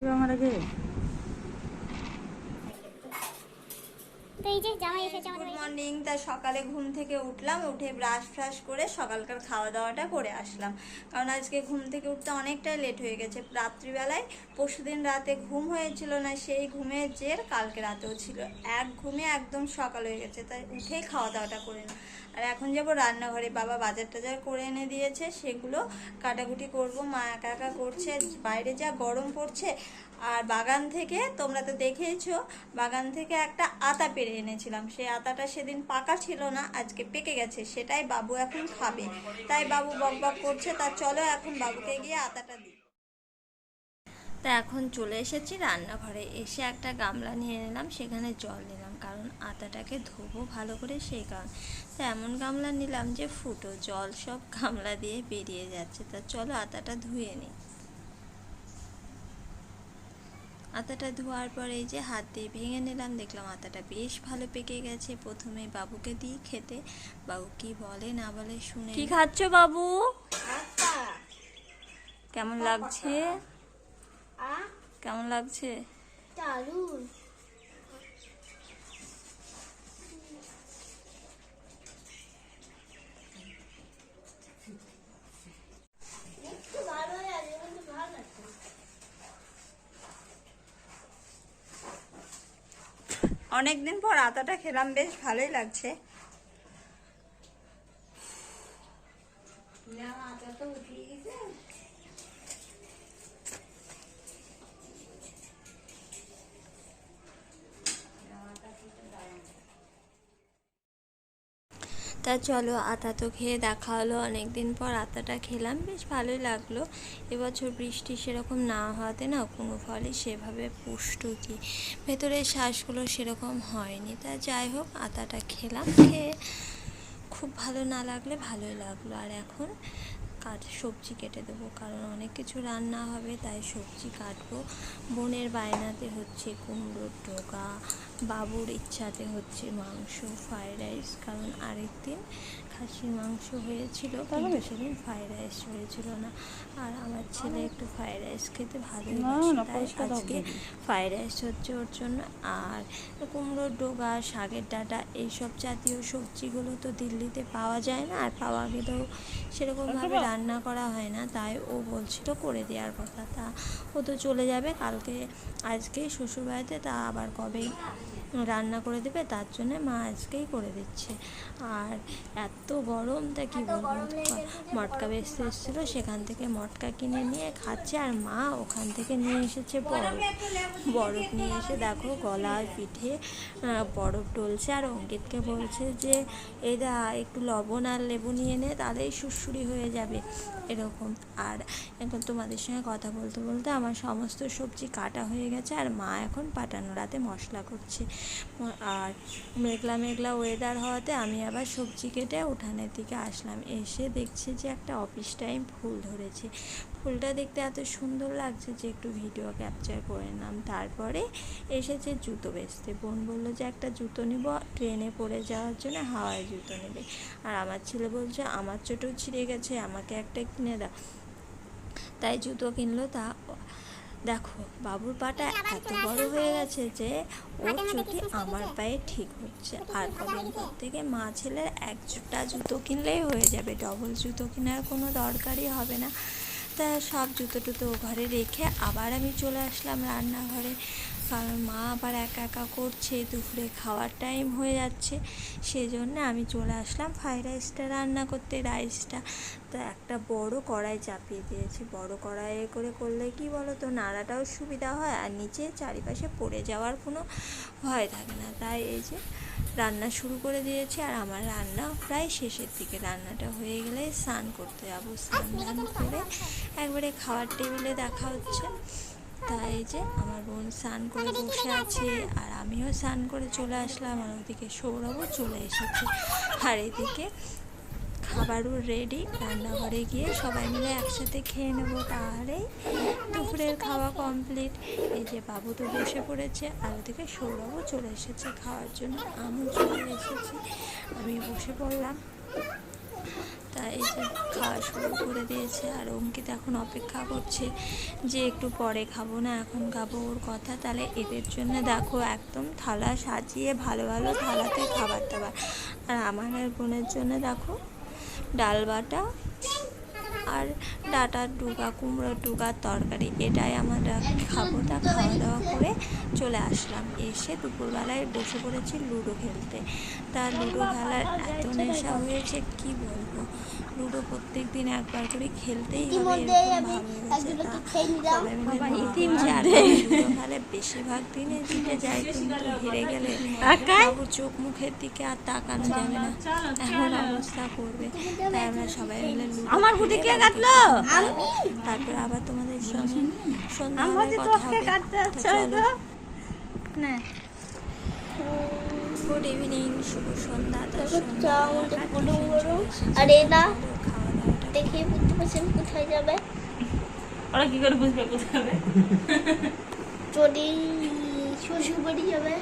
Good morning. তাই সকালে ঘুম থেকে উঠলাম, উঠে ব্রাশ ফ্রাশ করে সকালকার খাওয়া দাওয়াটা করে আসলাম, কারণ আজকে ঘুম থেকে উঠতে অনেকটাই লেট হয়ে গেছে। রাত্রিবেলায় পরশুদিন রাতে ঘুম হয়েছিল না, সেই ঘুমের জের কালকে রাতেও ছিল। এক ঘুমে একদম সকাল হয়ে গেছে, তাই উঠেই খাওয়া দাওয়াটা করে না। আর এখন যাব রান্নাঘরে, বাবা বাজার টাজার করে এনে দিয়েছে, সেগুলো কাটাকুটি করব। মা একা একা করছে, বাইরে যা গরম পড়ছে। আর বাগান থেকে, তোমরা তো দেখেইছো, বাগান থেকে একটা আতা পেড়ে এনেছিলাম। সেই আতাটা সেদিন পাকা ছিল না, আজকে পেকে গেছে, সেটাই বাবু এখন খাবে। তাই বাবু বক বক করছে। তা চলো এখন বাবুকে গিয়ে আতাটা দিই। তা এখন চলে এসেছি রান্নাঘরে, এসে একটা গামলা নিয়ে নিলাম, সেখানে জল নিলাম, কারণ আতাটাকে ধোবো ভালো করে, সেই কারণ। তা এমন গামলা নিলাম যে ফুটো জল সব গামলা দিয়ে বেরিয়ে যাচ্ছে। তা চলো আতাটা ধুয়ে নিই। আতাটা ধোয়ার পরে এই যে হাত দিয়ে ভেঙে নিলাম, দেখলাম আতাটা বেশ ভালো পেকে গেছে। প্রথমে বাবুকে দিই খেতে, বাবু কি বলে না বলে শুনে। কি খাচ্ছ বাবু? কেমন লাগছে? কেমন লাগছে? দারুণ। অনেকদিন পর আতাটা খেলাম, বেশ ভালোই লাগছে। তা চলো আতা তো খেয়ে দেখা হলো, অনেকদিন পর আতাটা খেলাম, বেশ ভালোই লাগলো। এবছর বৃষ্টি সেরকম না হওয়াতে না কোনো ফলই সেভাবে পুষ্ট কি ভেতরের শ্বাসগুলো সেরকম হয়নি। তা যাই হোক আতাটা খেলাম, খেয়ে খুব ভালো না লাগলে ভালোই লাগলো। আর এখন সবজি কেটে দেবো, কারণ অনেক কিছু রান্না হবে, তাই সবজি কাটবো। বোনের বায়নাতে হচ্ছে কুমড়োর ডোকা, বাবুর ইচ্ছাতে হচ্ছে মাংস, ফ্রাইড রাইস, কারণ আরেক দিন খাসির মাংস হয়েছিল, কিন্তু সেদিন ফ্রাইড রাইস হয়েছিল না। আর আমার ছেলে একটু ফ্রাইড রাইস খেতে ভালোই বাসে, তাই আজকে ফ্রাইড রাইস হচ্ছে ওর জন্য। আর কুমড়োর ডোকা, শাকের ডাঁটা, এইসব জাতীয় সবজিগুলো তো দিল্লিতে পাওয়া যায় না, আর পাওয়া গেলেও সেরকমভাবে রান্না করা হয় না, তাই ও বলছিল করে দেওয়ার কথা। তা ও তো চলে যাবে কালকে, আজকেই শ্বশুরবাড়িতে, তা আবার কবেই রান্না করে দেবে, তার জন্য মা আজকেই করে দিচ্ছে। আর এত গরম, তা কি বলবো, মটকা বেচতে এসেছিলো, সেখান থেকে মটকা কিনে নিয়ে খাচ্ছে। আর মা ওখান থেকে নিয়ে এসেছে বরফ নিয়ে এসে দেখো গলায় পিঠে বরফ ডলছে। আর অঙ্কিতকে বলছে যে এদা একটু লবণ আর লেবু নিয়ে নে, তাহলেই সুড়সুড়ি হয়ে যাবে এরকম। আর এখন তোমাদের সঙ্গে কথা বলতে বলতে আমার সমস্ত সবজি কাটা হয়ে গেছে, আর মা এখন পাটানো রাতে মশলা করছে। আর মেঘলা মেঘলা ওয়েদার হওয়াতে আমি আবার সবজি কেটে উঠানের দিকে আসলাম, এসে দেখছি যে একটা অফিস টাইম ফুল ধরেছে। ফুলটা দেখতে এত সুন্দর লাগছে যে একটু ভিডিও ক্যাপচার করে নিলাম। তারপরে এসেছে জুতো বেচতে, বোন বললো যে একটা জুতো নিব, ট্রেনে পড়ে যাওয়ার জন্য হাওয়ায় জুতো নেবে। আর আমার ছেলে বলছে আমার চোটও ছিঁড়ে গেছে, আমাকে একটা কিনে দাও, তাই জুতো কিনলো। তা দেখো বাবুর পাটা এত বড় হয়ে গেছে যে ওর চটি আমার পায়ে ঠিক হচ্ছে। আর কদিন পর থেকে মা ছেলের একটা জুতো কিনলেই হয়ে যাবে, ডবল জুতো কেনার কোনো দরকারই হবে না। তা সব জুতো টুতো ঘরে রেখে আবার আমি চলে আসলাম রান্নাঘরে, কারণ মা আবার একা একা করছে, দুপুরে খাওয়ার টাইম হয়ে যাচ্ছে, সেজন্য আমি চলে আসলাম ফ্রাইড রাইসটা রান্না করতে। রাইসটা তো একটা বড় কড়াই চাপিয়ে দিয়েছি, বড় কড়াইয়ে করে করলে কি বলো তো, নাড়াটাও সুবিধা হয়, আর নিচে চারিপাশে পড়ে যাওয়ার কোনো ভয় থাকে না। তাই এই যে রান্না শুরু করে দিয়েছি, আর আমার রান্না প্রায় শেষের দিকে। রান্নাটা হয়ে গেলে স্নান করতে যাবো, স্নান করে একবারে খাওয়ার টেবিলে দেখা হচ্ছে। তাই যে আমার বোন স্নান করে বসে আছে, আর আমিও স্নান করে চলে আসলাম, আর ওদিকে সৌরভও চলে এসেছে। আর এদিকে খাবারও রেডি, রান্নাঘরে গিয়ে সবাই মিলে একসাথে খেয়ে নেবো, তাহলেই দুপুরের খাওয়া কমপ্লিট। এই যে বাবু তো বসে পড়েছে, আর ওদিকে সৌরভও চলে এসেছে খাওয়ার জন্য, আমিও চলে এসেছি, আমি বসে পড়লাম। তাই এই যে খাওয়া শুরু করে দিয়েছে। আর অঙ্কিত এখন অপেক্ষা করছে যে একটু পরে খাবো না এখন খাবো, ওর কথা। তাহলে এদের জন্য দেখো একদম থালা সাজিয়ে ভালো ভালো থালাতে খাবার দাবার। আর আমার আর বোনের জন্য দেখো ডাল বাটা আর ডাঁটার ডুগা, কুমড়োর ডুগার তরকারি, এটাই আমরা খাবো। তা খাওয়া দাওয়া করে চলে আসলাম, এসে দুপুরবেলায় বসে পড়েছি লুডো খেলতে। তা লুডো খেলার এত নেশা হয়েছে কি বলবো, লুডো প্রত্যেক দিন একবার করে খেলতেই হবে এরকম ভাব হয়েছে। তা সবাই মিলে লুডো খেলে বেশিরভাগ দিনে জিতে যায়, কিন্তু হেরে গেলে বাবুর চোখ মুখের দিকে আর তাকানো যাবে না, এমন অবস্থা করবে। তাই আমরা সবাই মিলে লুডো আমার হুডি কে কাটলো? তারপর আবার তোমাদের সঙ্গে সন্ধ্যাবেলায় কথা হবে। চলো, গুড ইভিনিং, শুভ সন্ধ্যা। আর এটা দেখে বুঝতে পারছেন কোথায় যাবে? ওরা কি করে বুঝবে কোথায় যাবে? যদি শ্বশুর বাড়ি যাবে,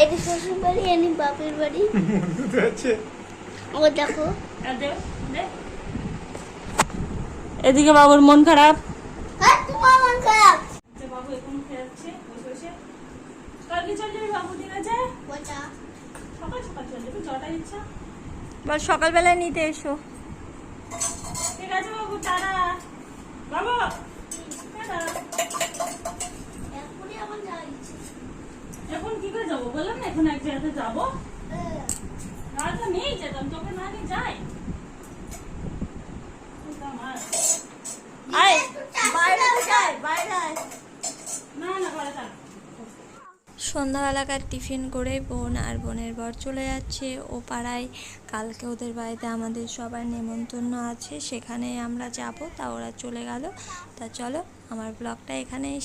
এটি শ্বশুর বাড়ি, এনি বাপের বাড়ি। ও দেখো, এদিকে বাবুর মন খারাপ। হ্যাঁ তোমার মন খারাপ। বাবু এখন খেয়াচ্ছে বসে বসে। কালকে চল যাবি বাবু, ঠিক আছে? ওটা সকাল সকাল চল যাবি, জটা ইচ্ছা। বল সকালবেলায় নিতে এসো। ঠিক আছে বাবু, টাটা। বাবু টাটা। এখনই আমার যাওয়া ইচ্ছে। এখন কি করে যাবো বললাম না, এখন এক জায়গাতে যাবো। আর তো নেই যেতাম, তোকে না নিয়ে যাই। আয় বাইরে যাই, বাইরে আয়। না না ঘরে থাক। সন্ধ্যাবেলাকার টিফিন করে বোন আর বোনের বর চলে যাচ্ছে ও পাড়ায়। কালকে ওদের বাড়িতে আমাদের সবার নেমন্তন্ন আছে, সেখানে আমরা যাব। তা ওরা চলে গেল। তা চলো, আমার ব্লগটা এখানে